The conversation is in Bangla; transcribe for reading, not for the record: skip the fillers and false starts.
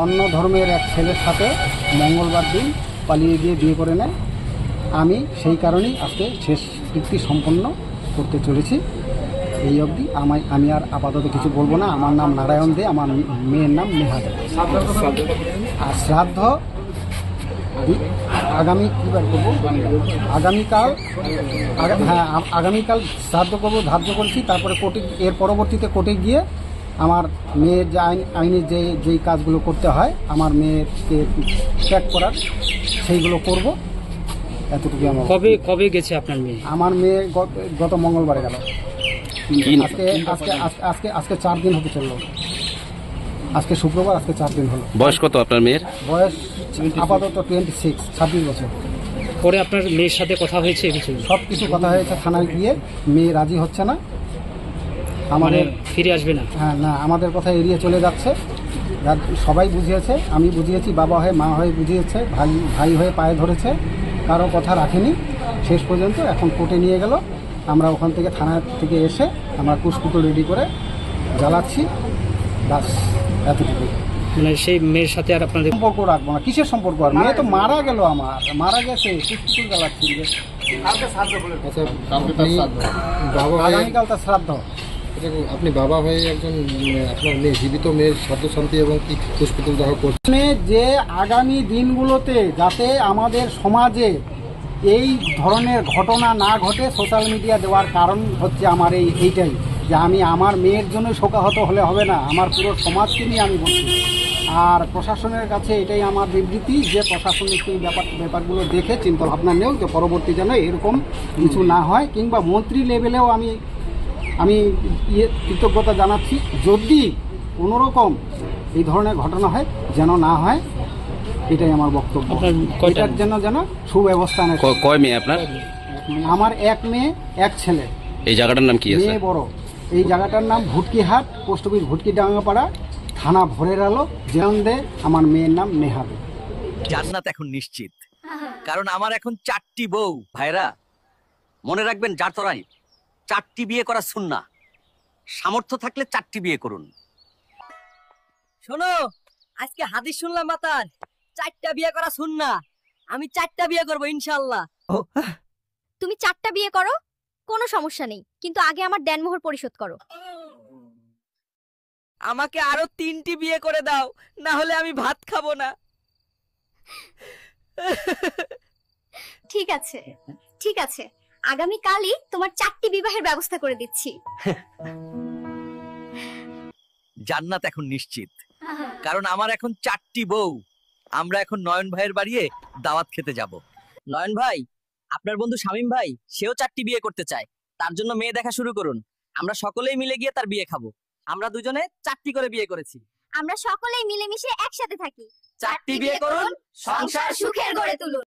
অন্য ধর্মের এক ছেলের সাথে মঙ্গলবার দিন পালিয়ে গিয়ে বিয়ে করে নেয়। আমি সেই কারণেই আজকে শেষ কৃত্তি সম্পন্ন করতে চলেছি। এই অবধি আমি আর আপাতত কিছু বলবো না। আমার নাম নারায়ণ দে, আমার মেয়ের নাম নেহা দে। আর শ্রাদ্ধ আগামী কীবার করবো, আগামীকাল শ্রাদ্ধ করবো ধার্য করেছি। তারপরে কোর্টে, এর পরবর্তীতে কোর্টে গিয়ে আমার মেয়ের যে আইনি যেই কাজগুলো করতে হয় আমার মেয়েকে ট্র্যাক করার, সেইগুলো করব। এতটুকু আমার। কবে গেছে আপনার মেয়ে? আমার মেয়ে গত মঙ্গলবারে গেল। আজকে 4 দিন হতে চললো। আজকে শুক্রবার, আজকে 4 দিন হলো। বয়স কত আপনার মেয়ের? বয়স আপাতত 26 বছর। পরে আপনার মেয়ের সাথে কথা হয়েছে? সব কিছু কথা হয়েছে, থানায় গিয়ে মেয়ে রাজি হচ্ছে না, আমাদের ফিরে আসবে না। হ্যাঁ, না, আমাদের কথা এড়িয়ে চলে যাচ্ছে। সবাই বুঝিয়েছে, আমি বুঝিয়েছি, বাবা হয়ে মা হয়ে বুঝিয়েছে, ভাই হয়ে পায়ে ধরেছে, কারো কথা রাখেনি শেষ পর্যন্ত। এখন কোর্টে নিয়ে গেল, আমরা ওখান থেকে থানা থেকে এসে আমরা কুশপুতো রেডি করে জ্বালাচ্ছি। বাস এতটুকু। মানে সেই মেয়ের সাথে আর আপনাদের সম্পর্ক রাখবো না। কিসের সম্পর্ক? আর মেয়ে তো মারা গেল, আমার মারা গেছে, কুশপুতো জ্বালাচ্ছি। আগামীকাল তার শ্রাদ্ধ। আপনি বাবা হয়ে একজন আপনার মেয়ে, জীবিত মেয়ের শ্রাদ্ধ শান্তি এবং কি পুষ্পতুল দাহ করছেন, যে আগামী দিনগুলোতে যাতে আমাদের সমাজে এই ধরনের ঘটনা না ঘটে, সোশ্যাল মিডিয়া দেওয়ার কারণ হচ্ছে আমার এইটাই, যে আমি আমার মেয়ের জন্য শোকাহত হলে হবে না, আমার পুরো সমাজকে নিয়ে আমি বলছি। আর প্রশাসনের কাছে এটাই আমার বিবৃতি, যে প্রশাসনিক এই ব্যাপারগুলো দেখে চিন্তা ভাবনা নেও, যে পরবর্তী যেন এরকম কিছু না হয়। কিংবা মন্ত্রী লেভেলেও আমি কৃতজ্ঞতা জানাচ্ছি, যদি কোনোরকম এই ধরনের ঘটনা হয় যেন না হয়, এটাই আমার বক্তব্য। এটার জন্য যেন সুব্যবস্থা নেয়। কয় মেয়ে আপনার? আমার এক মেয়ে এক ছেলে। এই জায়গাটার নাম কি আছে? মেয়ে বড়। এই জায়গাটার নাম ভুটকিহাট, পোস্ট অফিস ভুটকিডাঙ্গাপাড়া, থানা ভোরের আলো, জেরন্দে। আমার মেয়ের নাম নেহা দে। জান্নাত এখন নিশ্চিত, কারণ আমার এখন 4টি বউ। ভাইরা মনে রাখবেন, জাতরাই 4টি বিয়ে করা সুন্নাহ। সামর্থ্য থাকলে 4টি বিয়ে করুন। শোনো, আজকে হাদিস শুনলাম মাতার 4টা বিয়ে করা সুন্নাহ। আমি 4টা বিয়ে করব ইনশাআল্লাহ। তুমি 4টা বিয়ে করো, কোনো সমস্যা নেই, কিন্তু আগে আমার দেনমোহর পরিশোধ করো। আমাকে আরো 3টি বিয়ে করে দাও, না হলে আমি ভাত খাবো না। ঠিক আছে, ঠিক আছে, আগামীকালই তোমার 4টি বিবাহের ব্যবস্থা করে দিচ্ছি। জান্নাত এখন নিশ্চিত, কারণ আমার এখন 4টি বউ। আমরা এখন নয়ন ভাইয়ের বাড়িতে দাওয়াত খেতে যাব। নয়ন ভাই, আপনার বন্ধু শামীম ভাই, সেও 4টি বিয়ে করতে চায়। তার জন্য মেয়ে দেখা শুরু করুন। আমরা সকলেই মিলে গিয়ে তার বিয়ে খাবো। আমরা দুজনে 4টি করে বিয়ে করেছি। আমরা সকলেই মিলেমিশে একসাথে থাকি। 4টি বিয়ে করুন, সংসার সুখের গড়ে তুলুন।